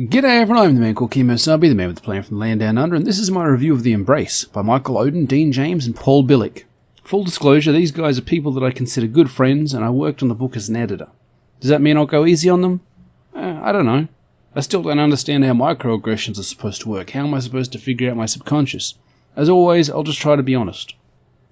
G'day everyone, I'm the man called Kemosabe, the man with the plan from the land down under, and this is my review of The Embrace by Michael Oden, Dean James and Paul Billick. Full disclosure, these guys are people that I consider good friends, and I worked on the book as an editor. Does that mean I'll go easy on them? I don't know. I still don't understand how microaggressions are supposed to work. How am I supposed to figure out my subconscious? As always, I'll just try to be honest.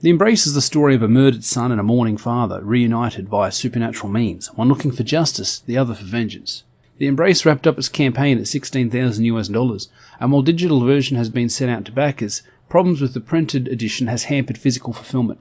The Embrace is the story of a murdered son and a mourning father reunited via supernatural means, one looking for justice, the other for vengeance. The Embrace wrapped up its campaign at $16,000, and while digital version has been sent out to backers, problems with the printed edition has hampered physical fulfillment.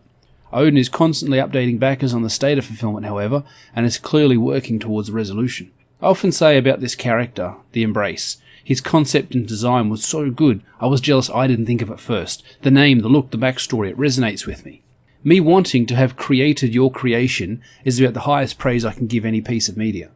Oden is constantly updating backers on the state of fulfillment, however, and is clearly working towards a resolution. I often say about this character, the Embrace, his concept and design was so good, I was jealous I didn't think of it first. The name, the look, the backstory, it resonates with me. Me wanting to have created your creation is about the highest praise I can give any piece of media.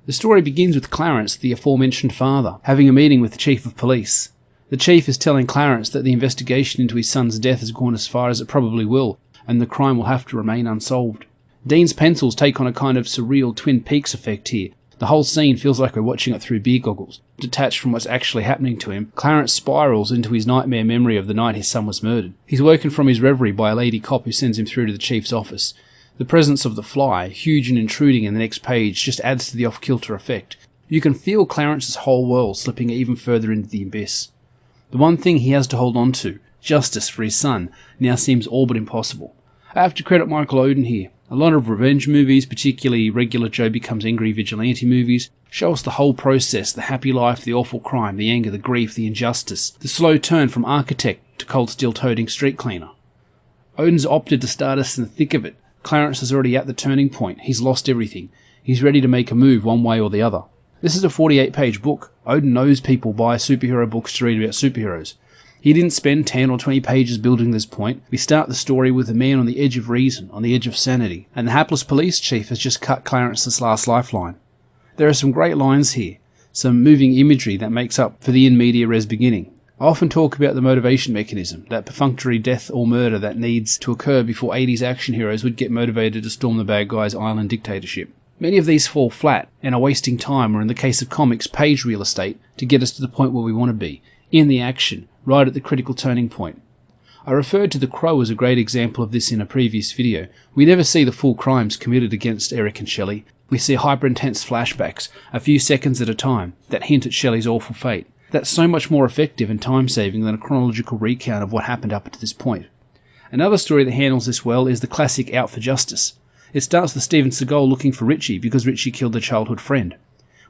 The story begins with Clarence, the aforementioned father, having a meeting with the chief of police. The chief is telling Clarence that the investigation into his son's death has gone as far as it probably will, and the crime will have to remain unsolved. Dean's pencils take on a kind of surreal Twin Peaks effect here. The whole scene feels like we're watching it through beer goggles. Detached from what's actually happening to him, Clarence spirals into his nightmare memory of the night his son was murdered. He's woken from his reverie by a lady cop who sends him through to the chief's office. The presence of the fly, huge and intruding in the next page, just adds to the off-kilter effect. You can feel Clarence's whole world slipping even further into the abyss. The one thing he has to hold on to, justice for his son, now seems all but impossible. I have to credit Michael Oden here. A lot of revenge movies, particularly regular Joe Becomes Angry vigilante movies, show us the whole process, the happy life, the awful crime, the anger, the grief, the injustice, the slow turn from architect to cold steel-toting street cleaner. Oden's opted to start us in the thick of it. Clarence is already at the turning point. He's lost everything. He's ready to make a move one way or the other. This is a 48-page book. Oden knows people buy superhero books to read about superheroes. He didn't spend 10 or 20 pages building this point. We start the story with a man on the edge of reason, on the edge of sanity, and the hapless police chief has just cut Clarence's last lifeline. There are some great lines here, some moving imagery that makes up for the in media res beginning. I often talk about the motivation mechanism, that perfunctory death or murder that needs to occur before 80s action heroes would get motivated to storm the bad guy's island dictatorship. Many of these fall flat and are wasting time, or in the case of comics, page real estate, to get us to the point where we want to be, in the action, right at the critical turning point. I referred to The Crow as a great example of this in a previous video. We never see the full crimes committed against Eric and Shelley. We see hyper-intense flashbacks, a few seconds at a time, that hint at Shelley's awful fate. That's so much more effective and time-saving than a chronological recount of what happened up to this point. Another story that handles this well is the classic Out for Justice. It starts with Steven Seagal looking for Richie because Richie killed their childhood friend.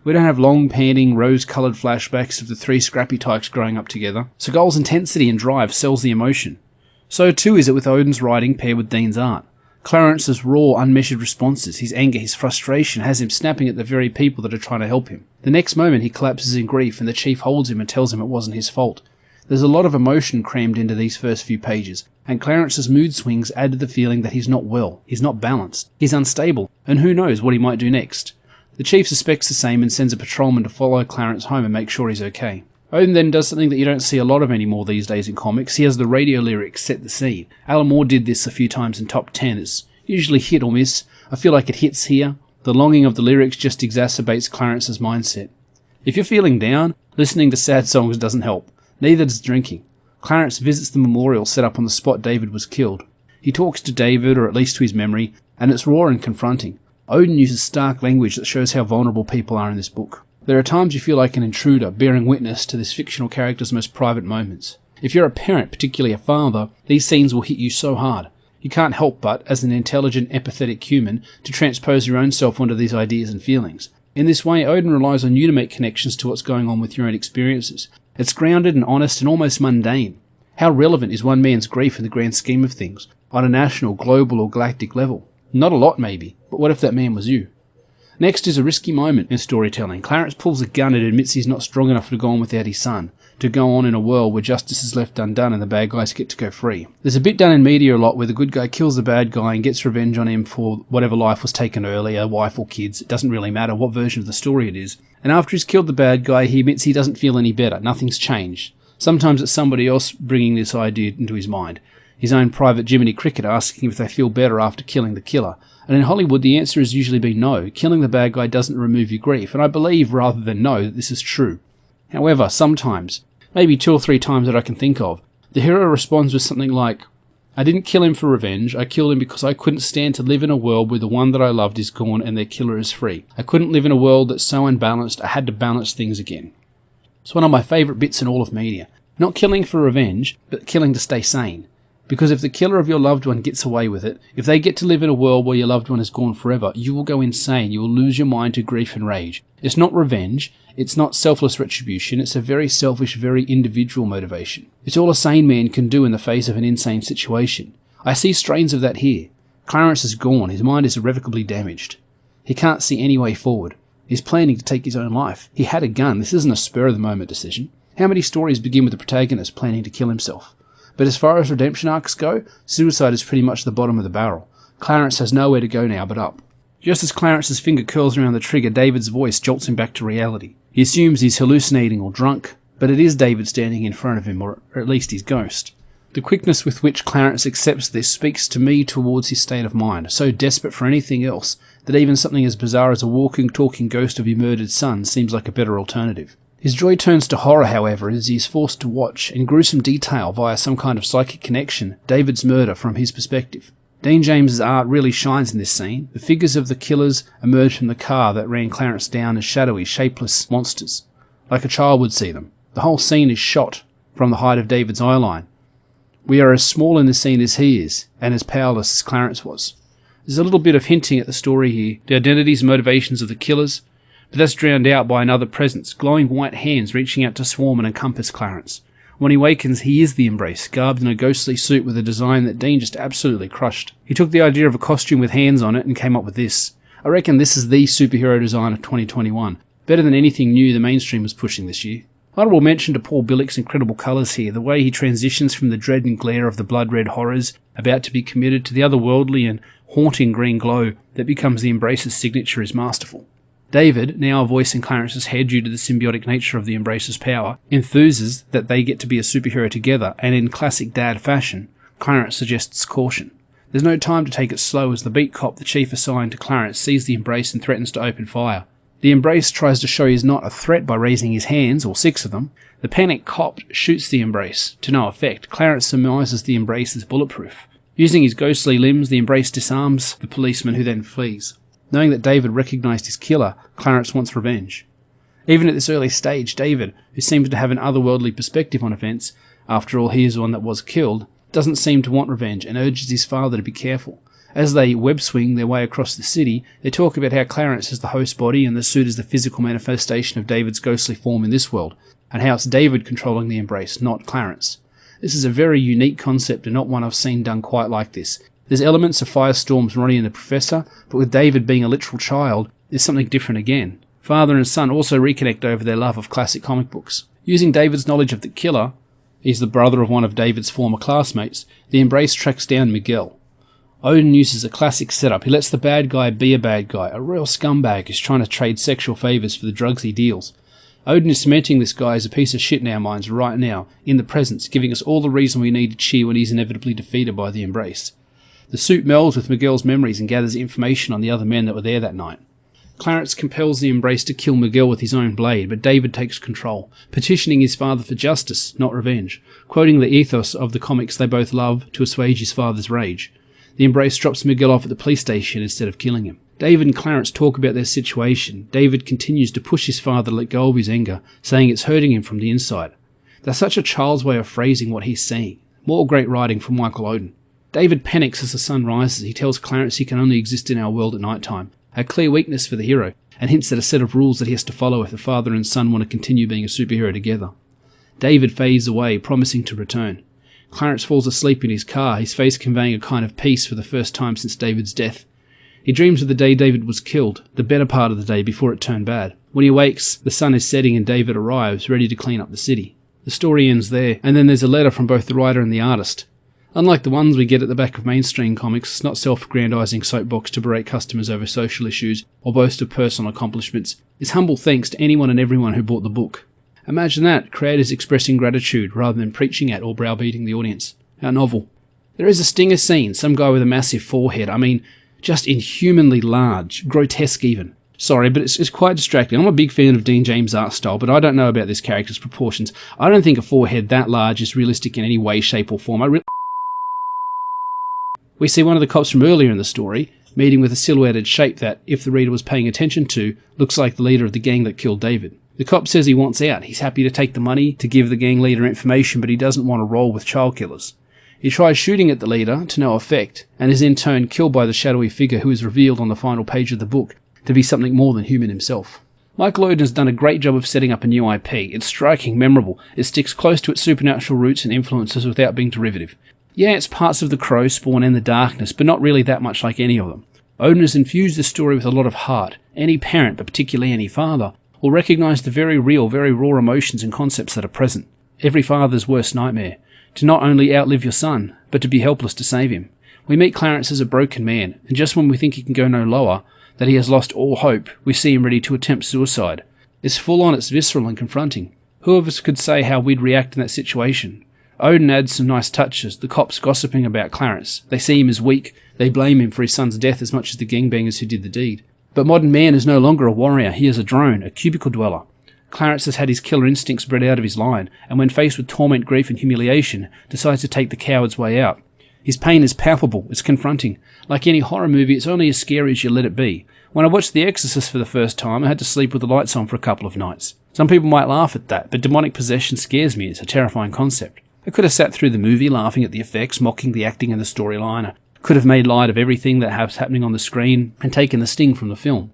We don't have long, panting, rose-coloured flashbacks of the three scrappy tykes growing up together. Seagal's intensity and drive sells the emotion. So too is it with Oden's writing paired with Dean's art. Clarence's raw, unmeasured responses, his anger, his frustration, has him snapping at the very people that are trying to help him. The next moment he collapses in grief and the chief holds him and tells him it wasn't his fault. There's a lot of emotion crammed into these first few pages, and Clarence's mood swings add to the feeling that he's not well, he's not balanced, he's unstable, and who knows what he might do next. The chief suspects the same and sends a patrolman to follow Clarence home and make sure he's okay. Oden then does something that you don't see a lot of anymore these days in comics. He has the radio lyrics set the scene. Alan Moore did this a few times in Top 10. It's usually hit or miss. I feel like it hits here. The longing of the lyrics just exacerbates Clarence's mindset. If you're feeling down, listening to sad songs doesn't help. Neither does drinking. Clarence visits the memorial set up on the spot David was killed. He talks to David, or at least to his memory, and it's raw and confronting. Oden uses stark language that shows how vulnerable people are in this book. There are times you feel like an intruder bearing witness to this fictional character's most private moments. If you're a parent, particularly a father, these scenes will hit you so hard. You can't help but, as an intelligent, empathetic human, to transpose your own self onto these ideas and feelings. In this way, Oden relies on you to make connections to what's going on with your own experiences. It's grounded and honest and almost mundane. How relevant is one man's grief in the grand scheme of things, on a national, global or galactic level? Not a lot maybe, but what if that man was you? Next is a risky moment in storytelling. Clarence pulls a gun and admits he's not strong enough to go on without his son, to go on in a world where justice is left undone and the bad guys get to go free. There's a bit done in media a lot where the good guy kills the bad guy and gets revenge on him for whatever life was taken earlier, wife or kids. It doesn't really matter what version of the story it is. And after he's killed the bad guy, he admits he doesn't feel any better. Nothing's changed. Sometimes it's somebody else bringing this idea into his mind. His own private Jiminy Cricket asking if they feel better after killing the killer. And in Hollywood, the answer has usually been no. Killing the bad guy doesn't remove your grief, and I believe rather than no that this is true. However, sometimes, maybe 2 or 3 times that I can think of, the hero responds with something like, I didn't kill him for revenge, I killed him because I couldn't stand to live in a world where the one that I loved is gone and their killer is free. I couldn't live in a world that's so unbalanced, I had to balance things again. It's one of my favourite bits in all of media. Not killing for revenge, but killing to stay sane. Because if the killer of your loved one gets away with it, if they get to live in a world where your loved one is gone forever, you will go insane, you will lose your mind to grief and rage. It's not revenge, it's not selfless retribution, it's a very selfish, very individual motivation. It's all a sane man can do in the face of an insane situation. I see strains of that here. Clarence is gone, his mind is irrevocably damaged. He can't see any way forward. He's planning to take his own life. He had a gun, this isn't a spur-of-the-moment decision. How many stories begin with the protagonist planning to kill himself? But as far as redemption arcs go, suicide is pretty much the bottom of the barrel. Clarence has nowhere to go now but up. Just as Clarence's finger curls around the trigger, David's voice jolts him back to reality. He assumes he's hallucinating or drunk, but it is David standing in front of him, or at least his ghost. The quickness with which Clarence accepts this speaks to me towards his state of mind, so desperate for anything else that even something as bizarre as a walking, talking ghost of your murdered son seems like a better alternative. His joy turns to horror, however, as he is forced to watch, in gruesome detail via some kind of psychic connection, David's murder from his perspective. Dean James's art really shines in this scene. The figures of the killers emerge from the car that ran Clarence down as shadowy, shapeless monsters, like a child would see them. The whole scene is shot from the height of David's eye line. We are as small in the scene as he is, and as powerless as Clarence was. There's a little bit of hinting at the story here, the identities and motivations of the killers, but that's drowned out by another presence, glowing white hands reaching out to swarm and encompass Clarence. When he wakens, he is the Embrace, garbed in a ghostly suit with a design that Dean just absolutely crushed. He took the idea of a costume with hands on it and came up with this. I reckon this is the superhero design of 2021, better than anything new the mainstream was pushing this year. Honourable mention to Paul Billick's incredible colours here, the way he transitions from the dread and glare of the blood-red horrors about to be committed to the otherworldly and haunting green glow that becomes the Embrace's signature is masterful. David, now a voice in Clarence's head due to the symbiotic nature of the Embrace's power, enthuses that they get to be a superhero together, and in classic dad fashion, Clarence suggests caution. There's no time to take it slow as the beat cop, the chief assigned to Clarence, sees the Embrace and threatens to open fire. The Embrace tries to show he's not a threat by raising his hands, or 6 of them. The panicked cop shoots the Embrace, to no effect. Clarence surmises the Embrace is bulletproof. Using his ghostly limbs, the Embrace disarms the policeman, who then flees. Knowing that David recognised his killer, Clarence wants revenge. Even at this early stage, David, who seems to have an otherworldly perspective on events, after all he is the one that was killed, doesn't seem to want revenge and urges his father to be careful. As they web-swing their way across the city, they talk about how Clarence is the host body and the suit is the physical manifestation of David's ghostly form in this world, and how it's David controlling the Embrace, not Clarence. This is a very unique concept and not one I've seen done quite like this. There's elements of Firestorm's Ronnie and the Professor, but with David being a literal child, there's something different again. Father and son also reconnect over their love of classic comic books. Using David's knowledge of the killer, he's the brother of one of David's former classmates, the Embrace tracks down Miguel. Oden uses a classic setup. He lets the bad guy be a bad guy, a real scumbag who's trying to trade sexual favours for the drugs he deals. Oden is cementing this guy as a piece of shit in our minds right now, in the presence, giving us all the reason we need to cheer when he's inevitably defeated by the Embrace. The suit melds with Miguel's memories and gathers information on the other men that were there that night. Clarence compels the Embrace to kill Miguel with his own blade, but David takes control, petitioning his father for justice, not revenge, quoting the ethos of the comics they both love to assuage his father's rage. The Embrace drops Miguel off at the police station instead of killing him. David and Clarence talk about their situation. David continues to push his father to let go of his anger, saying it's hurting him from the inside. That's such a child's way of phrasing what he's saying. More great writing from Michael Oden. David panics as the sun rises. He tells Clarence he can only exist in our world at night time, a clear weakness for the hero, and hints at a set of rules that he has to follow if the father and son want to continue being a superhero together. David fades away, promising to return. Clarence falls asleep in his car, his face conveying a kind of peace for the first time since David's death. He dreams of the day David was killed, the better part of the day before it turned bad. When he wakes, the sun is setting and David arrives, ready to clean up the city. The story ends there, and then there's a letter from both the writer and the artist. Unlike the ones we get at the back of mainstream comics, it's not self-aggrandizing soapbox to berate customers over social issues or boast of personal accomplishments. It's humble thanks to anyone and everyone who bought the book. Imagine that, creators expressing gratitude rather than preaching at or browbeating the audience. How novel. There is a stinger scene, some guy with a massive forehead. I mean, Just inhumanly large, grotesque even. Sorry, but it's quite distracting. I'm a big fan of Dean James' art style, but I don't know about this character's proportions. I don't think a forehead that large is realistic in any way, shape, or form. We see one of the cops from earlier in the story, meeting with a silhouetted shape that, if the reader was paying attention to, looks like the leader of the gang that killed David. The cop says he wants out. He's happy to take the money to give the gang leader information, but he doesn't want to roll with child killers. He tries shooting at the leader, to no effect, and is in turn killed by the shadowy figure who is revealed on the final page of the book to be something more than human himself. Michael Oden has done a great job of setting up a new IP. It's striking, memorable. It sticks close to its supernatural roots and influences without being derivative. Yeah, it's parts of the Crow, Spawn, and the Darkness, but not really that much like any of them. Oden has infused the story with a lot of heart. Any parent, but particularly any father, will recognise the very real, very raw emotions and concepts that are present. Every father's worst nightmare. To not only outlive your son, but to be helpless to save him. We meet Clarence as a broken man, and just when we think he can go no lower, that he has lost all hope, we see him ready to attempt suicide. It's full on, it's visceral and confronting. Who of us could say how we'd react in that situation? Oden adds some nice touches, the cops gossiping about Clarence. They see him as weak, they blame him for his son's death as much as the gangbangers who did the deed. But modern man is no longer a warrior, he is a drone, a cubicle dweller. Clarence has had his killer instincts bred out of his line, and when faced with torment, grief and humiliation, decides to take the coward's way out. His pain is palpable, it's confronting. Like any horror movie, it's only as scary as you let it be. When I watched The Exorcist for the first time, I had to sleep with the lights on for a couple of nights. Some people might laugh at that, but demonic possession scares me. It's a terrifying concept. I could have sat through the movie laughing at the effects, mocking the acting and the storyline. I could have made light of everything that was happening on the screen and taken the sting from the film.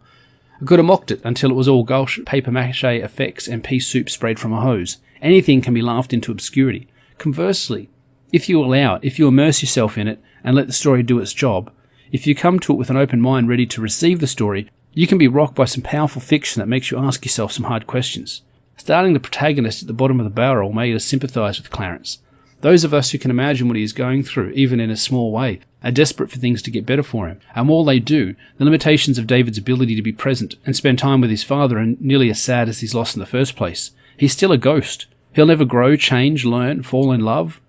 I could have mocked it until it was all gauche papier-mâché effects and pea soup sprayed from a hose. Anything can be laughed into obscurity. Conversely, if you allow it, if you immerse yourself in it and let the story do its job, if you come to it with an open mind ready to receive the story, you can be rocked by some powerful fiction that makes you ask yourself some hard questions. Starting the protagonist at the bottom of the barrel made us sympathise with Clarence. Those of us who can imagine what he is going through, even in a small way, are desperate for things to get better for him. And while they do, the limitations of David's ability to be present and spend time with his father are nearly as sad as he's lost in the first place. He's still a ghost. He'll never grow, change, learn, fall in love.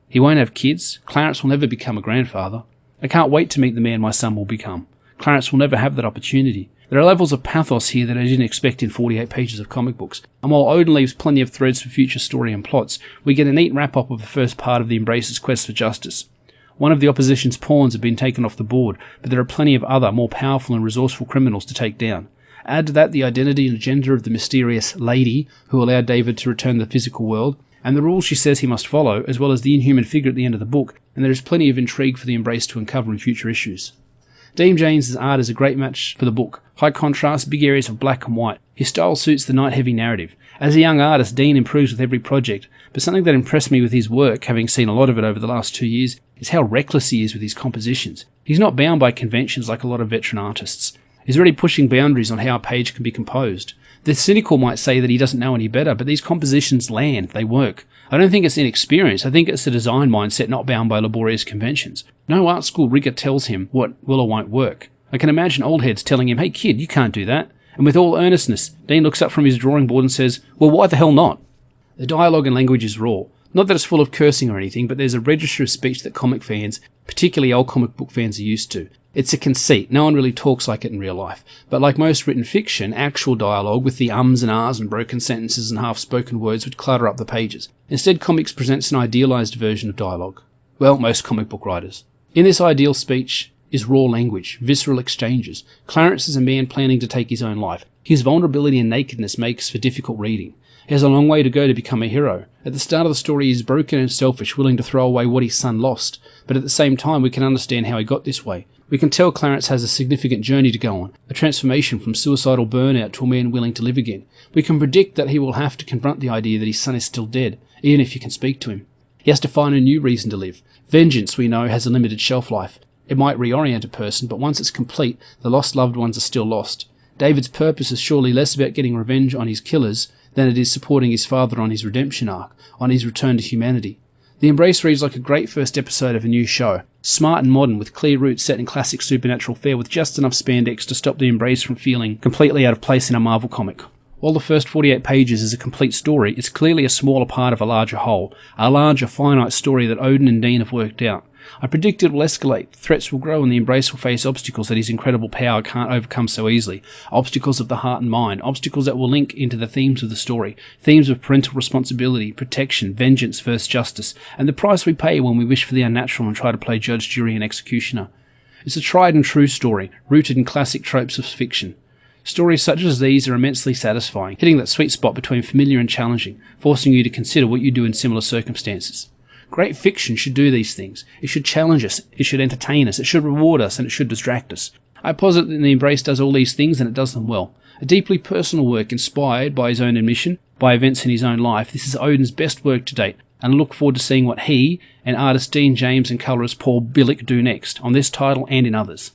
He won't have kids. Clarence will never become a grandfather. I can't wait to meet the man my son will become. Clarence will never have that opportunity. There are levels of pathos here that I didn't expect in 48 pages of comic books, and while Oden leaves plenty of threads for future story and plots, we get a neat wrap-up of the first part of the Embrace's quest for justice. One of the opposition's pawns have been taken off the board, but there are plenty of other, more powerful and resourceful criminals to take down. Add to that the identity and gender of the mysterious lady who allowed David to return to the physical world, and the rules she says he must follow, as well as the inhuman figure at the end of the book, and there is plenty of intrigue for the Embrace to uncover in future issues. Dean James' art is a great match for the book. High contrast, big areas of black and white. His style suits the night-heavy narrative. As a young artist, Dean improves with every project, but something that impressed me with his work, having seen a lot of it over the last 2 years, is how reckless he is with his compositions. He's not bound by conventions like a lot of veteran artists. He's already pushing boundaries on how a page can be composed. The cynical might say that he doesn't know any better, but these compositions land, they work. I don't think it's inexperience, I think it's a design mindset not bound by laborious conventions. No art school rigor tells him what will or won't work. I can imagine old heads telling him, "Hey kid, you can't do that." And with all earnestness, Dean looks up from his drawing board and says, "Well, why the hell not?" The dialogue and language is raw. Not that it's full of cursing or anything, but there's a register of speech that comic fans, particularly old comic book fans, are used to. It's a conceit. No one really talks like it in real life. But like most written fiction, actual dialogue with the ums and ahs and broken sentences and half-spoken words would clutter up the pages. Instead, comics presents an idealized version of dialogue. Well, most comic book writers. In this ideal speech is raw language, visceral exchanges. Clarence is a man planning to take his own life. His vulnerability and nakedness makes for difficult reading. He has a long way to go to become a hero. At the start of the story, he is broken and selfish, willing to throw away what his son lost. But at the same time, we can understand how he got this way. We can tell Clarence has a significant journey to go on, a transformation from suicidal burnout to a man willing to live again. We can predict that he will have to confront the idea that his son is still dead, even if he can speak to him. He has to find a new reason to live. Vengeance, we know, has a limited shelf life. It might reorient a person, but once it's complete, the lost loved ones are still lost. David's purpose is surely less about getting revenge on his killers than it is supporting his father on his redemption arc, on his return to humanity. The Embrace reads like a great first episode of a new show. Smart and modern, with clear roots set in classic supernatural fare with just enough spandex to stop the Embrace from feeling completely out of place in a Marvel comic. While the first 48 pages is a complete story, it's clearly a smaller part of a larger whole, a larger finite story that Oden and Dean have worked out. I predict it will escalate, threats will grow, and the Embrace will face obstacles that his incredible power can't overcome so easily. Obstacles of the heart and mind, obstacles that will link into the themes of the story, themes of parental responsibility, protection, vengeance versus justice, and the price we pay when we wish for the unnatural and try to play judge, jury, and executioner. It's a tried and true story, rooted in classic tropes of fiction. Stories such as these are immensely satisfying, hitting that sweet spot between familiar and challenging, forcing you to consider what you do in similar circumstances. Great fiction should do these things. It should challenge us, it should entertain us, it should reward us, and it should distract us. I posit that The Embrace does all these things, and it does them well. A deeply personal work inspired, by his own admission, by events in his own life. This is Oden's best work to date, and I look forward to seeing what he and artist Dean James and colourist Paul Billick do next, on this title and in others.